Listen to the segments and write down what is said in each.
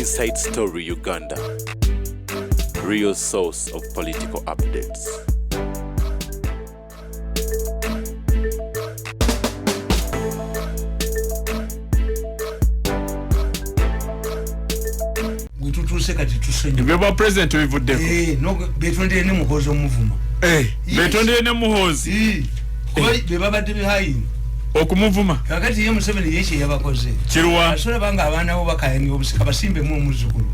Inside Story Uganda, real source of political updates. Beba president wivudeko. No betondere ne muhozi omuvuma. Betondere ne muhozi. Beba badde hayi. Okumuvuma. Kakati ye Museveni yeche yabakoze. Kiruwa. Asola banga abana bo bakayani obusika basimbe mu muzukulu.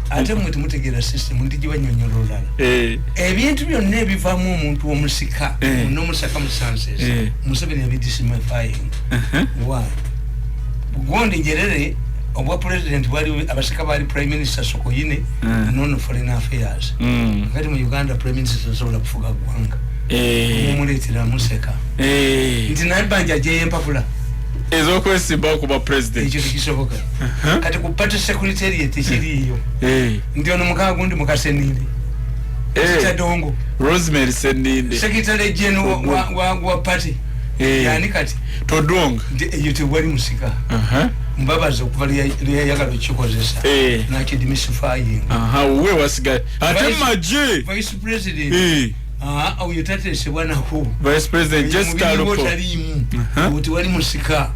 Ate mwete mutegera system ndiji wanyonyololala. Ebintu byonna ebivamu omuntu omusika no musaka musanses. Museveni yabidisimifying. Why? Bugondi njerere obwa president wali abasika bali prime minister Sokoine non foreign affairs. Kati mu Uganda prime minister sola kufuga gwanga. Muletira museka. Nti nabanja je empapula. Ezo kwesiba kuba president. Ekyo kisoboka. Kati ku party secretariat ekiriyo. Ndio no mukaga gundi mukaseninde. Dongo. Rosemary Seninde. Secretary general wa party. Yani kati Todongo. Yote wali musika. Mbabazo kuvalia yagalo chikozesa. Na kidimissifying. We wasiga. Ate maji. Vice president. Au yotate sebwana hu. Vice president Jessica Lupo. Uti wali musika.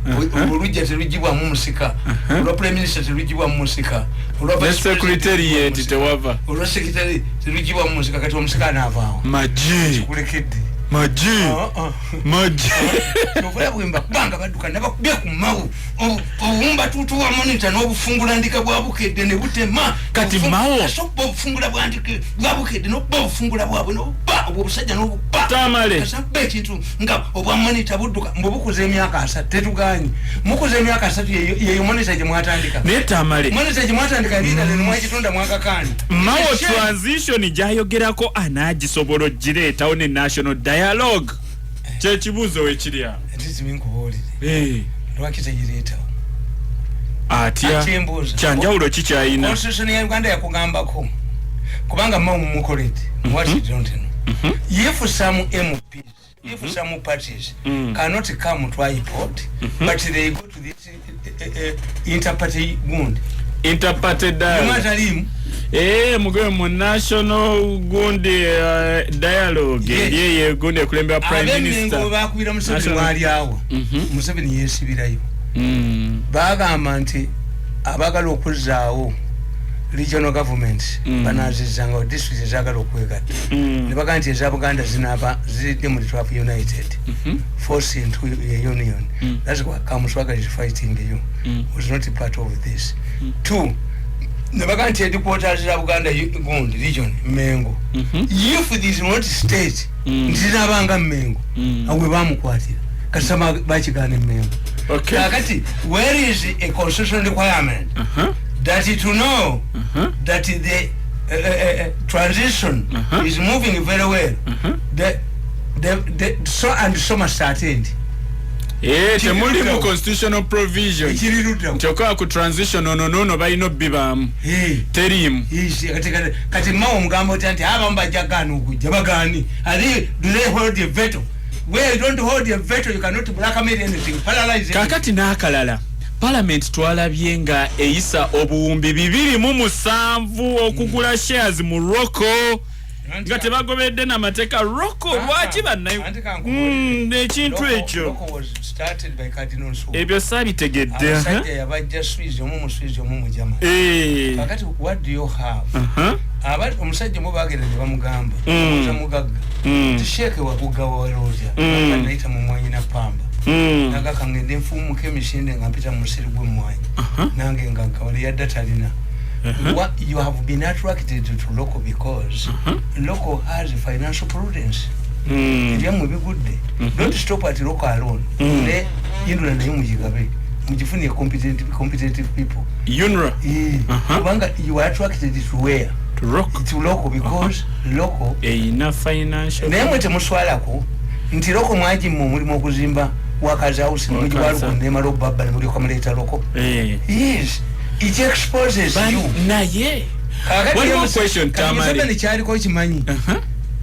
Oluja terujibwa mu musika. Olo prime minister terujibwa mu musika. Olo vice secretary tewava. Olo secretary terujibwa mu musika kati omusika anavao. Maji. Kulekedde. Maji. Maji. Novula bwimba banga baduka nabakubye ku mawu. Obumba tutu wa monitor n'obufungula ndika bwabukedde ne butema. Kati mawo. Sopo obufungula bwandike bwabukedde no bufungula bwabwe no ba obusajja no ba. Tamale. Kasabe kintu nga obwa monitor buduka mbubukuze emyaka 3 tetuganyi. Mukuze emyaka 3 ye monitor je mwatandika. Ne Tamale. Monitor je mwatandika ndika ne mwakitonda mwaka kani. Mawo transition jayogerako anaji sobolo jireta one national dialogue. Chechibuzo wechiria. Ndisi minkuboli. Lwakitagireta. Atia. Chanjaulo chichaina. Constitution ya Uganda ya kugambako. Kubanga mawu mukolete. What you don't know. If some MPs, if some parties cannot come to iPod, but they go to this inter-party wound. Inter-party dialogue. Mugwe mu national gundi dialogue. Ye gundi kulembea prime minister. Abengo bakubira Museveni wali awo. Museveni yesibirayo. Bagamba nti abagala okuzaawo regional government banazizanga district ezagala okwegatta. Ne bagamba nti eza Buganda zinaba zidde mu Trap United. Force into a union. That's what Kamuswaga is fighting you. Was not a part of this. 2. Nebaga nti headquarters za Buganda gundi region Mengo. If this is not state, nzinabanga Mengo. Awe bamukwatira. Kasama bachigane Mengo. Okay. Kakati, where is a constitutional requirement that to know that the transition is moving very well? The so and so much started. Temuli mu constitutional provision. Choka ku transition no bayino bibamu. Terimu. Kati mawo mugambo tanti abamba jagano kujja bagani. Ali do they hold the veto? Where you don't hold the veto, you cannot blackmail anything. Paralyze. Kakati nakalala. Parliament twalabye nga eyisa obuwumbi 207 okugula shares mu Roko. Nga tebagobedde na mateka Roko lwaki bannayo. Ekintu ekyo. Ebyo sabitegedde. Yabajja Swiss omu mujama. Kakati what do you have? Abali omusajja mu bagenda ne bamugamba. Mugagga. Tisheke wakugawa walozya. Naita mu mwanyi na pamba. Naga kangende mfumu kemishinde ngampita mu musiri gwe mwanyi. Nange ngakawali yadda talina. What you have been attracted to local because local has financial prudence. Don't stop at local alone. Indula na mujigabe. Mujifuni competitive people. Yunra. You are attracted to where? To local because local enough financial. Nemwete muswala ko nti local mwaji mu mulimo kuzimba wakaza house muji walu kunema lo baba muri kwa mleta local. Yes. It exposes you. Na ye. One more question, Tamale. Museveni kyali ko kimanyi.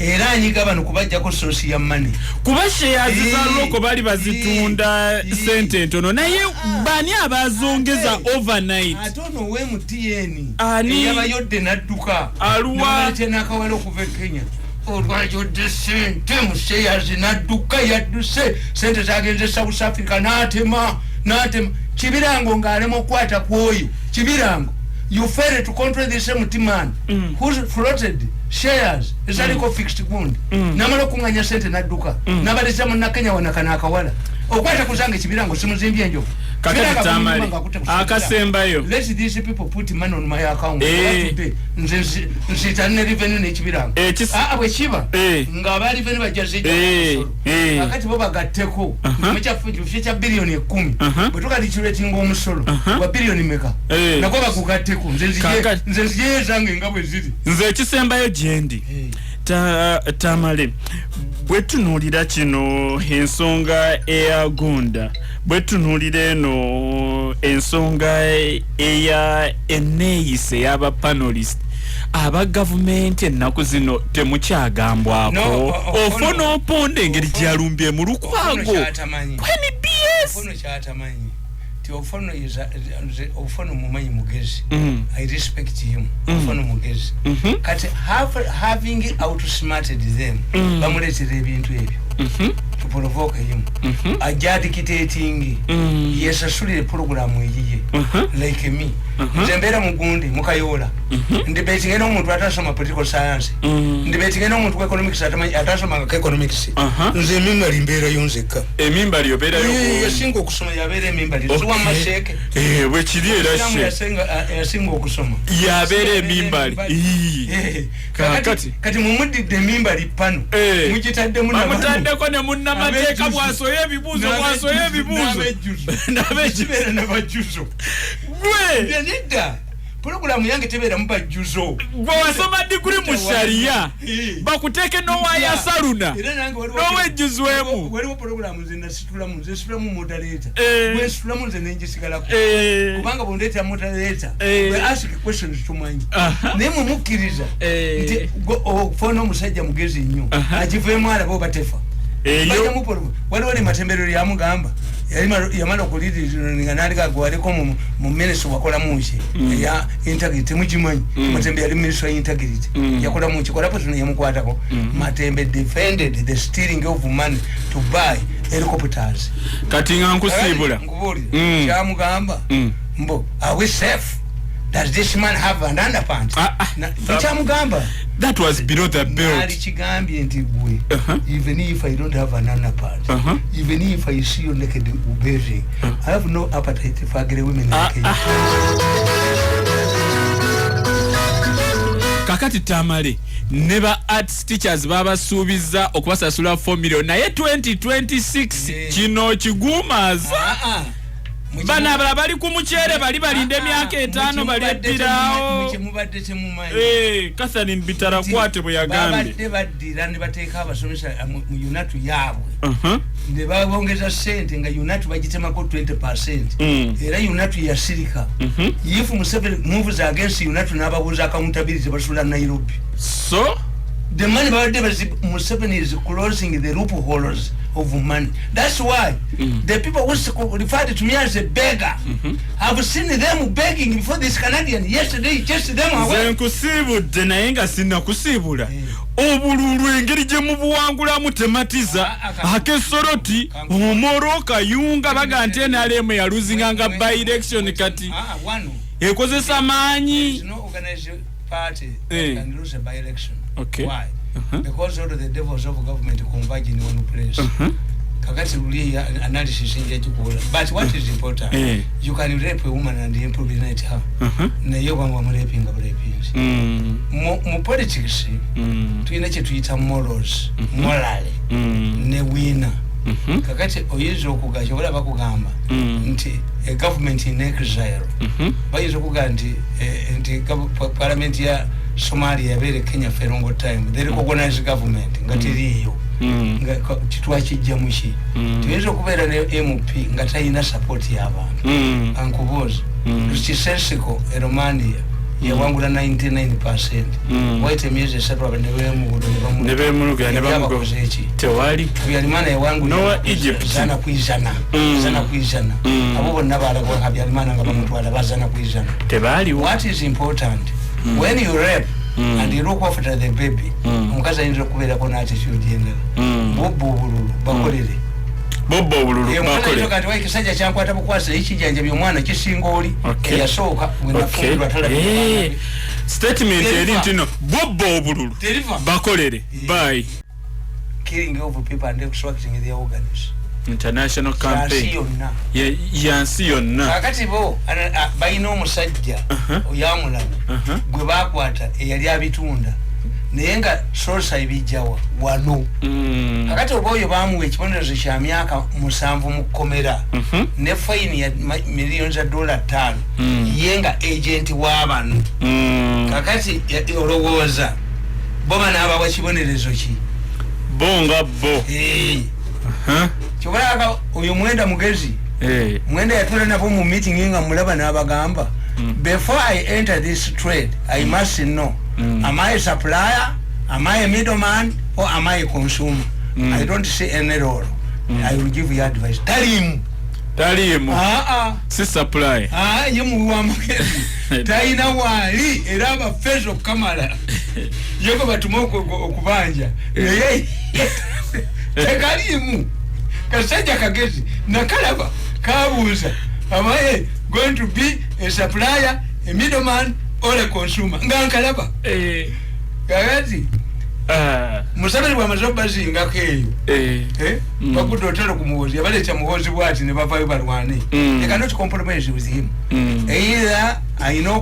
era anyiga bano kubajjako sosi ya money kuba shares za loko bali bazitunda sente ntono naye bani abazongeza overnight atono we mutiyeni ani yabayodde nadduka aluwa tena kawalo kuva Kenya olwayodde sente mu shares nadduka yadduse sente zagenze South Africa natema Kibirango ng'alema okukwata kwoyo Kibirango you failed to control the same man who floated shares ezaliko fixed fund namalo kunganya sente nadduka nabaleza mu Kenya wanakana akawala okwata kuzange Kibirango simuzimbye njo kakati Tamale akasembayo let these people put money on my account today nzitane revenue ne Kibirango bwe kiba ngabali revenue bajazije akati bo bagatteko mucha billion 10 bwe tukalichuleti ng'omusolo wa billion meka nako bakugatteko nze zange ngabwe ziri nze ekisembayo gyendi Tamale bwetunulira kino ensonga eya Uganda bwetunulira eno ensonga eya eneeyise y'aba panelist aba government ennaku zino temukyagambwako ofuna oponde engeri gyalumbye mu lukwago kweni BS Ofono mumanyi mugezi I respect him Ofono mugezi kati having outsmarted them bamuletera ebintu ebyo to provoke him ajadictating yesasulire program eyiye like me nzembera mugundi mukayola ndibetinga n'omuntu atasoma political science ndibetinga n'omuntu ku economics atasoma ka economics nze mimbali mbeera yonzeka emimbali obeera yasinga okusoma yabeera emimbali tuwa masheke bwe kiri era yasinga okusoma yabeera emimbali kati mumudidde emimbali pano mugitaddemu namutaddeko ne munnamateeka bwasoya ebibuuzo nabekibeera nabajuzo gwe nedda programu yange tebeera mubajuzo gwe wasoma diguri mu sharia bakuteeke n'owaya saluna n'owejjuzwemu waliwo programu nze nasitulamu moderator gwe nsitulamu nze nenjisigalako kubanga bondeeta moderator we ask questions tumanyi naye mumukkiriza nti ofona omusajja mugezi nnyo agiveemu alaba obatefa waliwo ne matembero lyamugamba yamala okuliriza nalika gwaliko mu ministry wakola munki ya integrity mugimanyi Matembe yali ministry ya integrity yakola munki kola person yamukwatako Matembe defended the stealing of money to buy helicopters kati nga nkusibula ngubuli kyamugamba mbo are we safe? Does this man have an underpants? Chamugamba. That was below the belt. Even if I don't have an underpants, even if I see you naked bearing, I have no appetite for ugly women like you. Kakati Tamale, never arts teachers baba subiza okubasasula 4 million. Naye 2026 kino kigumaza. Bana bali ku muchere bali balinde emyaka 5 bali eppirawo Catherine Bitara kwate bwe yagambye badira ne bateeka abasomesa mu unatu yaabwe ne babongeza sente nga unatu bagitemako 20% era unatu yasirika if Museveni moves against unatu n'ababuuza accountability basula Nairobi so the money Museveni is closing the loopholes of money. That's why the people who referred to me as a beggar, I've seen them begging before this Canadian yesterday, just them away. Kusibudde naye nga sinna kusibula obululu engeri gye mubuwangula mutematiza akesoroti omoro kayunga baga nti NRM ya losing anga by election kati ekozesa maanyi party can lose a by election. Okay. Why? Because all of the devils of government converge in one place. Kakati really analysis in the but what is important? You can rape a woman and impregnate her. Na yoga mwa raping of rapings. Mu politics, tuinache tuita morals, morally, ne winner. Kakati oyizo okugacha wala bakugamba nti a government in exile. Bayizo okuga nti parliament ya Somalia very Kenya for a long time. They recognize government ngatiriyo kitwa kijja mushi tuweze kubeera ne MP ngataina support y'abantu ankuboza tukisensico Romania yawangula 99%. Waite miezi 7 nebemuluga tewali Habyarimana yawangula Noah Egypt zana kuizana abo bonna balagwa Habyarimana nga bamutwala bazana kuizana tebali. What is important when you rape and you look after the baby omukazi ayinza okubeera ko n'attitude endala Bobo obululu bakolere kati waikisajja kyankwata bukwasa ekijanja by'omwana kisinga oli eyasooka wenafuulwa talabika statement eri ntino bobo obululu bakolere bye killing of people and extracting their organs international campaign yansi yonna kakati bo bayina omusajja oyamulana gwe bakwata eyali abitunda naye nga sosa ibijjawa wano kakati oboyo bamuwa ekibonerezo kya myaka 7 mu kkomera ne fine ya millions of $5 ye nga agent w'abano kakati olowooza boba n'abawa kibonerezo ki bonga bo kyobalaga oyo mwenda mugezi mwenda yatula nabo mu meeting nga mulaba n'abagamba before I enter this trade I must know am I a supplier, am I a middleman, or am I a consumer? I don't say any role. I will give you advice. Talimu si supply yemu wa mugezi taina wali eraba fezo kamala yego batumoko okubanja tekalimu kasajja kagezi nakalaba kabuuza am I going to be a supplier, a middleman, or a consumer? Ngankalaba kakati musabiri bwa mazoba zinga keyo bakudo otero kumuwozi abalecha muwozi bwati ne bavayo balwane they cannot compromise with him either I know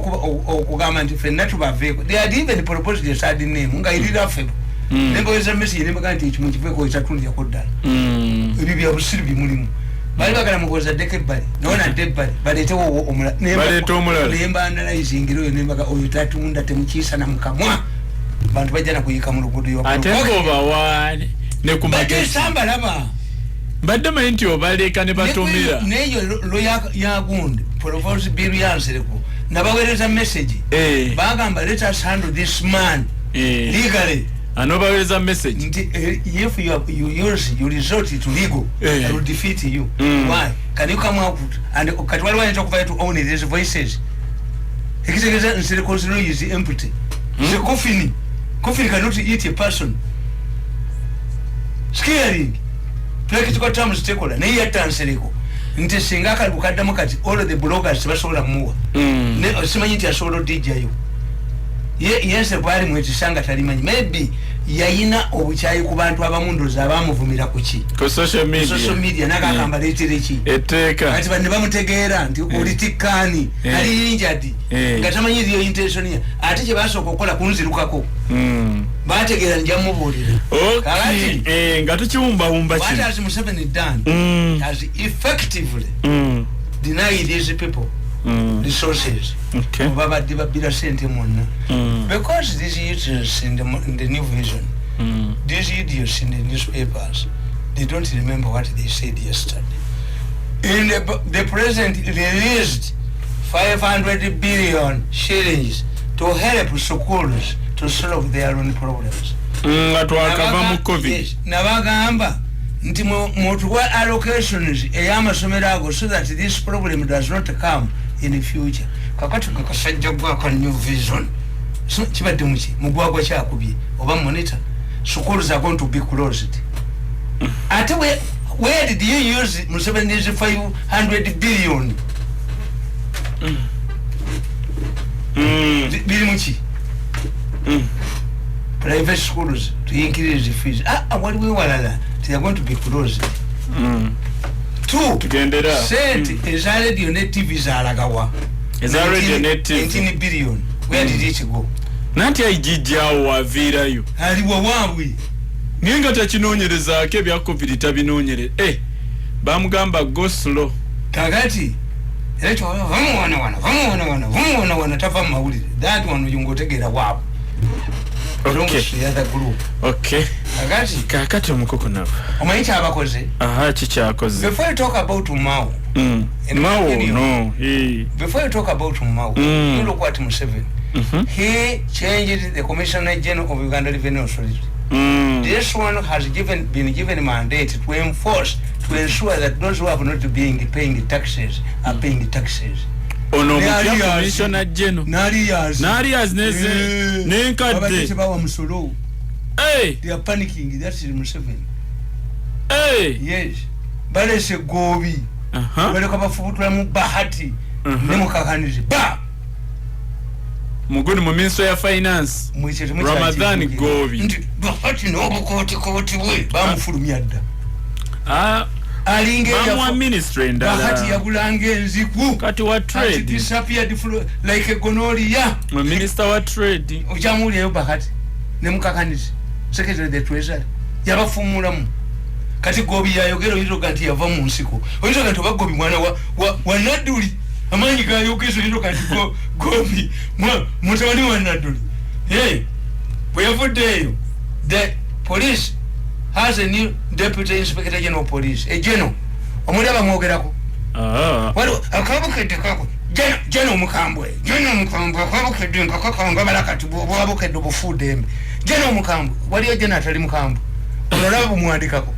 okugamba nti fenna tubaveko they had even proposed a sad name nga irira febo nembo yeza mesi ne bagandi ekimu kiveko ekatundya koddala ebi bya busiri bimulimu bali bagala mukoza deke bali nona debali baletewo omula nemba analyzing iro nemba oyo tatunda temukisa na mukamwa bantu bajana kuyika mu lugudu yo ate ngoba wane ne kumagezi samba laba badde mayinti obaleka ne batumira neyo lo ya gundi propose billions leko nabawereza message bagamba let us handle this man legally anobawereza message if you resort to legal I will defeat you why can you come out and katwali wanje okuva to own these voices ekitegeza nsire consider is empty the coffin cannot eat a person scaring plekituka terms tekola naye yatansereko nti singa kalukaddamu kati all the bloggers basobola muwa ne simanyi nti asobola dijayo yes bali mwetisanga talimanyi maybe yayina obuchayi ku bantu abamundoza abamuvumira kuki ku social media nakagamba letereki eteka kati bane bamutegeera nti politikani ali injadi ngatamanyi iyo intention ya ate kye basoko kola kunzirukako bategeera njamubulira okay ngato kiwumba what has Museveni done has effectively denied these people resources baba dibabira sente monna because these idiots in the new vision these idiots in the newspapers they don't remember what they said yesterday in the president released 500 billion shillings to help schools to solve their own problems atwakava mu covid nabagamba nti mutuwa allocations eyamasomero ago so that this problem does not come in the future kakati kakasajja gwako new vision so kibadde muki mugwagwa kyakubye oba monitor schools are going to be closed ate where did you use Museveni's 500 billion bili muki private schools to increase the fees waliwo ewalala they are going to be closed tugendera sent is already on TV zalagawa is already on TV 18 billion where did it go nanti ayijjawo wavirayo aliwo wabwe ninga takinonyereza ake bya covid tabinonyere bamugamba go slow kakati echo wana tafa mawulire that one yungotegera wabo okay kakati omukoko nabo omanyi kyabakoze kikyakoze before you talk about Mao Mao, no. Before you talk about Mao, you look at Museveni. He changed the Commissioner General of Uganda Revenue Authority. This one has been given a mandate to enforce, to ensure that those who have not been paying taxes are paying taxes. Ono Commissioner General. Narias neze. Nenkadde. Hey. They are panicking. That is Museveni. Hey. Yes. Balese gobi. Wale kaba fukutura mu bahati. Nemukakanize. Ba. Muguni mu Minister ya Finance. Ramadan Gobi. Bahati n'obukoti we bamufulumya dda. Alinge ya ministry ndala. Bahati yagulange enziku. Kati wa trade. It disappeared like a gonorrhea. Mu Minister wa trade. Ojamuli yo Bahati. Nemukakanize. Secretary the Treasury. Yabafumulamu. Kati Gobi yayogero hilo kanti yava mu nsiko. Oyinza kanti bagobi mwana wa Naduli. Amanyi gayogezo hilo kanti Gobi mutabani wa Naduli. Hey, bweyavuddeyo, the police has a new deputy inspector general of police. General omulaba mwogerako. Waliwo akabukedde kako. General Mukambwe. General Mukambwe akabukedde nkakakanga balakati bwabukedde bufudembe. General Mukambwe. Waliyo General atali Mukambwe. Olaba bumwandikako.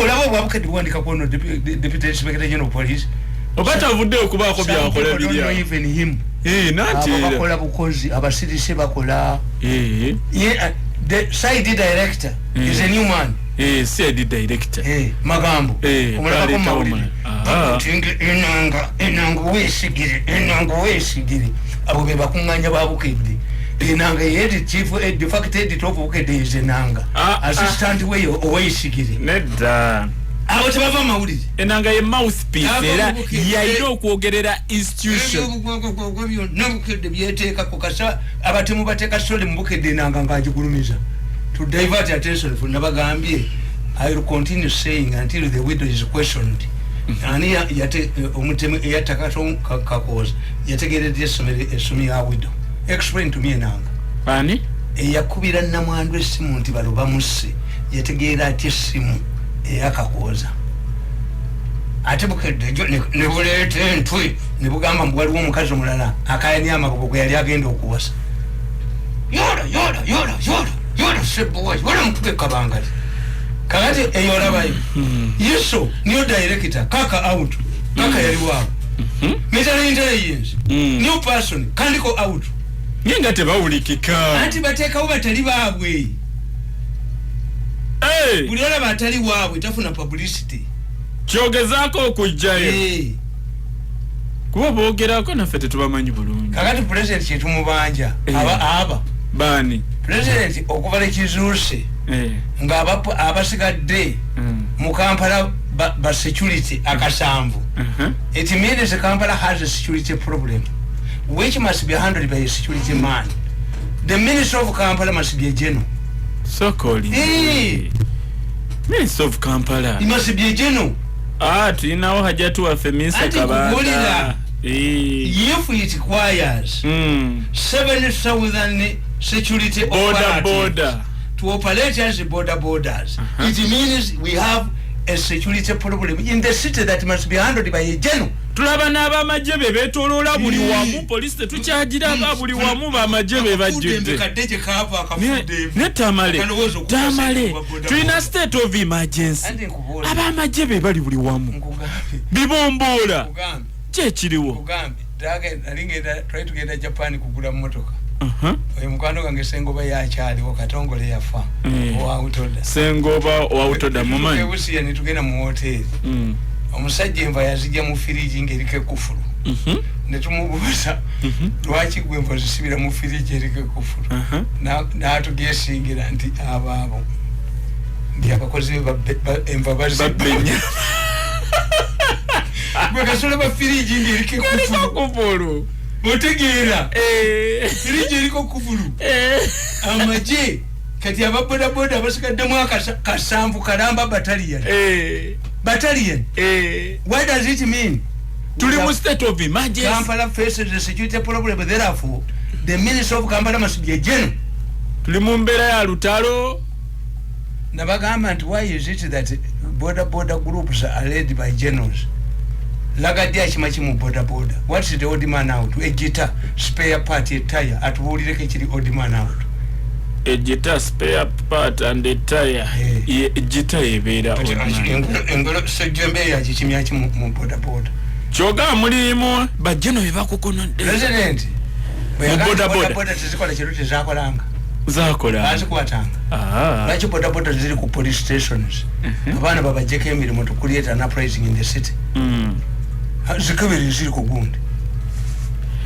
Olaba bwabukedde bwandikako no deputy inspector general of police. Obata vudde okubaako byakola biriya. Even him. Nati. Abakola bukozi abasirise bakola. The side director is a new man. Side director. Magambo. Omulako mawulire. Enanga wesigire. Abo be bakunganya babukedde. Enanga yedi chief de facto editor of Bukedde is enanga. Assistant we owesigire. Nedda. Abo tebava mawulire. Enanga ye mouthpiece era yairo okwogerera institution. Nabukedde byeteeka ku kasa abatemu bateeka sole mu Bukedde enanga ngagigulumiza. To divert attention from Nabagambie, I will continue saying until the widow is questioned. Ani yate omutemu yatakato kakoza yategeredde esumi ya widow. Explain to me enanga. Ani? Yakubira namwandu esimu nti baloba musse yategeera ati esimu eyakakoza. Ate Bukedde ne buleete ntwe ne bugamba mbu waliwo omukazi omulala akayani amagogo yali agenda okuwasa. Yoda seboy, wala mkupe kabangali. Kakati eyola bayo. Yeso, new director, kaka out. Kaka yali wao. Metal intelligence. New person, kandiko out. Ngenga tebawulikika. Anti bateka ubatali babwe. Buliola batali wabwe tafuna publicity. Kyogezaako okujjayo. Kuba boogerako naffe tetubamanyi bulungi. Kakati president kyetumubanja. Aba. Bani. President okuvala kizuuse. Nga abasigadde mu Kampala ba security akasanvu. It means Kampala has a security problem which must be handled by a security man. The Minister of Kampala must be a general. So called. Minister of Kampala. He must be a general. Tulinawo hajatu waffe Minister Kabanda. If it requires 7,000 security border to operate as borders, it means we have a security problem in the city that must be handled by a general. Tulaba n'abamajje be beetoloola buli wamu, police tetukyagira aba buli wamu bamajje be bajjudde. Ne Tamale, tulina state of emergency. Abamajje be bali buli wamu. Bibomboola. Kyekiriwo. Try to get Japan kugula mmotoka. Oyo mukwano gange Sengoba yakyaliwo Katongole yafa. Owawutoda. Sengoba owawutoda mumanyi. Ebusiya ne tugenda mu hoteli. Omusajja enva yazijja mu firiji ng'eriko ekkufulu. Ne tumubuuza lwaki gwe enva zisibira mu firiji eriko ekkufulu. N'atugeesingira nti abaabo ndi abakozi enva bazibenya. Gwe kasole ba firiji ng'eriko ekkufulu. Otegeera firiji eriko kufulu amaje kati ababodaboda abasigaddemu akasanvu kalamba battalion. What does it mean? Tuli mu state of emergency. Kampala faces a security problem, therefore the Minister of Kampala must be a general. Tuli mu mbeera ya lutalo. Nabagamba nti why is it that border groups are led by generals? lagadi achimachi mu boda boda. What is the odd man out? A guitar, spare part, a tire, at Wulireke chiri odd man out. A guitar, spare part, and a tire. A guitar, a beda. Engolo sejembe ya chichimiachi mu boda boda. Choga mulimo bajeno bivako kono. President. Boda boda. Boda tizikola chiruti zakolanga. Zakola. Bazi kuwatanga. Bachi boda boda ziri ku police stations. Abana baba jeke emirimu to create an uprising in the city. Zikabiri ziri ku gundi.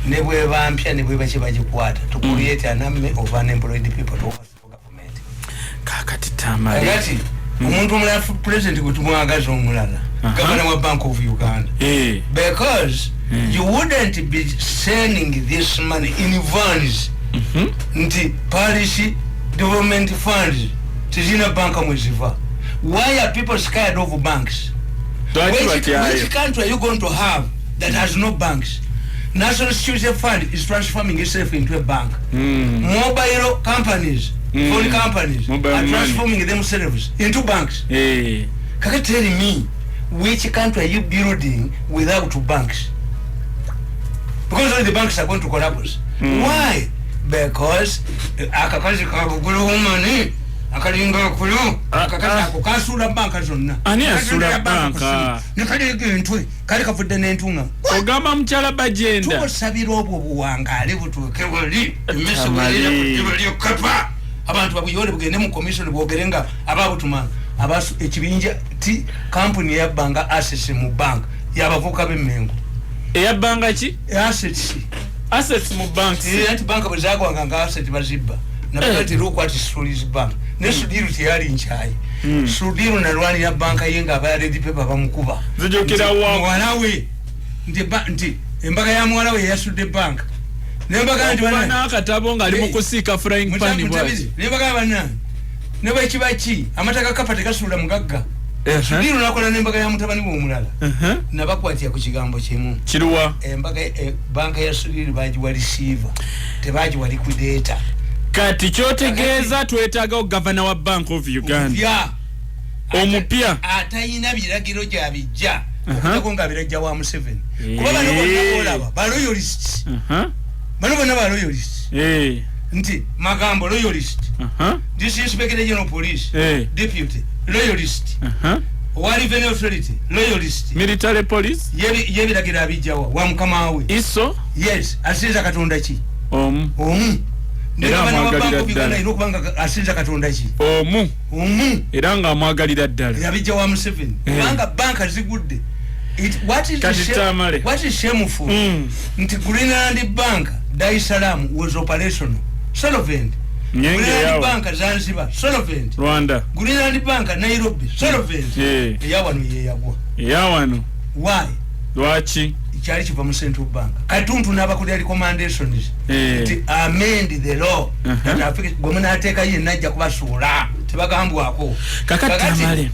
Nebwe bampya nebwe bachi bajikwata to create an army of unemployed people to overthrow government. Kakati Tamale. Kakati umuntu omulafu president kutumwagaza omulala. Governor wa Bank of Uganda. Because you wouldn't be sending this money in vans. Nti parish development funds tizina banka mweziva. Why are people scared of banks? Which country are you going to have that has no banks? National Security Fund is transforming itself into a bank. Mobile companies, phone companies are transforming themselves into banks. Can you tell me which country are you building without banks? Because all the banks are going to collapse. Why? Because akakazi kabugulu humani akalinga kulu akakazi akukasula banka zonna ani asula banka nikali gentwe kali kafudde n'entunga ogamba mchala bajenda tubasabira obwo buwangale butuke wali emeso wali kapa abantu babuyole bugende mu commission bogerenga ababutuma abasu ekibinja ti company ya banga assets mu bank yabavuka b'emengo eya banga ki assets mu bank anti bank bazagwanga nga asset bazibba nabati ruko ati stories bank nesudiru tiyali nchayi sudiru na rwani ya banka yenga abayade dipepa bamukuba zijokera wa walawe ndi embaka ya mwalawe yasude bank nembaka ndi bana akatabo nga ali mukusika frying pan bwazi nembaka bana neba kibachi amataka kapate kasula mugagga sudiru nakola nembaka ya mutabani bo mulala nabakwati ku kigambo kimu kiruwa embaka banka ya sudiru baji wali receiver tebaji wali liquidator kati kyotegeeza twetaaga governor wa Bank of Uganda omupya atayina biragiro gyabijja okutako nga birajja wa Museveni kuba bano bonna olaba ba loyalists bano bonna ba loyalists nti magambo loyalist this inspector general police deputy loyalist wali revenue authority loyalist military police yebiragira abijjawa wa mukamawe iso yes asinza katonda ki era amwagalira ddala inokubanga asinza katonda ki era nga amwagalira ddala yabijja wa Museveni kubanga banka zigudde what is shameful nti Greenland Bank Dar es Salaam was operational solvent Greenland Bank Zanzibar solvent Rwanda Greenland Bank Nairobi solvent yawano yeyagwa yawano why lwaki kyali kiva mu Central Bank katuntu n'abakuli recommendations to amend the law that Africa gomena ateka ye najja kubasuula tebagambwako kakati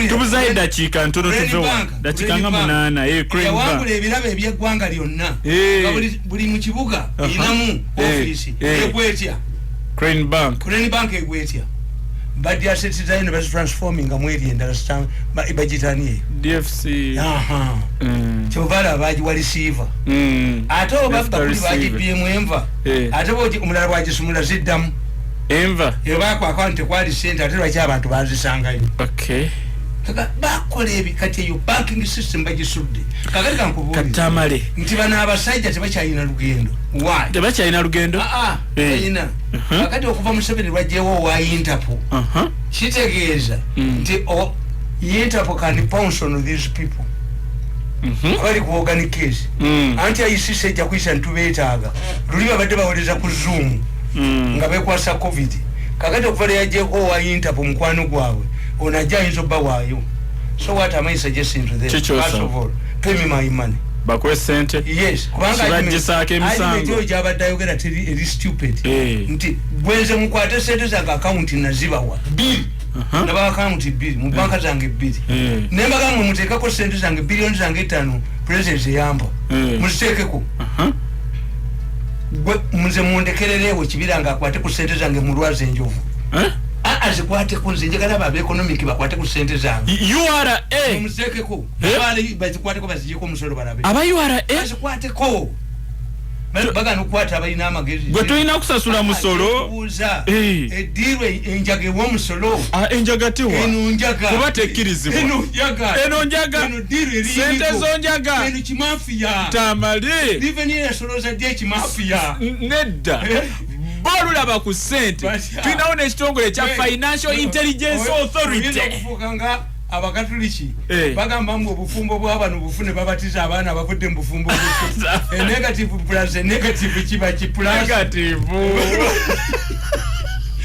tubuzaye dakiika ntono tuvewa dakiika nga 8 Crane Bank yawangula ebirabo eby'eggwanga lyonna buli mu kibuga inamu office ekwetya Crane Bank ekwetya but ya assets zaino bas transforming amweli understand budgetani DFC chovala abaji wali receiver ato bafta kuli baji PM enva ato boji umulala waji sumula ziddamu enva yobako account kwali center atero kya abantu bazisanga okay kaka bakolebi kati yo banking system bajisudde kakali kankubuli Tamale nti bana abasajja tebakyayina lugendo why tebakyayina lugendo ina kakati okuva mu 7 rwajewo wa Interpol kitegeeza nti Interpol can pounce on these people abali ku organic case anti ayisise ejja kuyisa ntubeetaaga luli babadde bawoleza ku Zoom nga bekwasa covid kakati okuva yajewo wa Interpol mukwano gwabwe onajja ayinza obba waayo so what am I suggesting to them first of all pay me my money bakwe sente yes kubanga bajisaka emisango jabadde ayogera teri stupid nti gwenze mukwate sente zange account nazibawa bill naba account bill mu banka zange bill nembaga mu mutekako sente zange billion zange 5 president yamba muzitekeko muze mundekererewo kibiranga akwate ku sente zange mu lwaze enjovu azikwate ku nze njagala aba economic bakwate ku sente zange URA musekeko bali bazikwateko bazijeko omusolo balabe aba URA bazikwateko bagana okukwata abalina amagezi gwe tulina kusasula musolo edirwe enjaga ew'omusolo enjaga tewa eno njaga kuba tekkirizibwa eno njaga sente zonjaga eno kimafiya Tamale liveni yasoloza dye kimafiya nedda bolulaba ku sente tulinawo n'ekitongole kya Financial Intelligence Authority abakatuliki bagamba mbu obufumbo bw'abano bufune babatiza abaana abavudde mu bufumbo negative plus negative kiba ki plus negative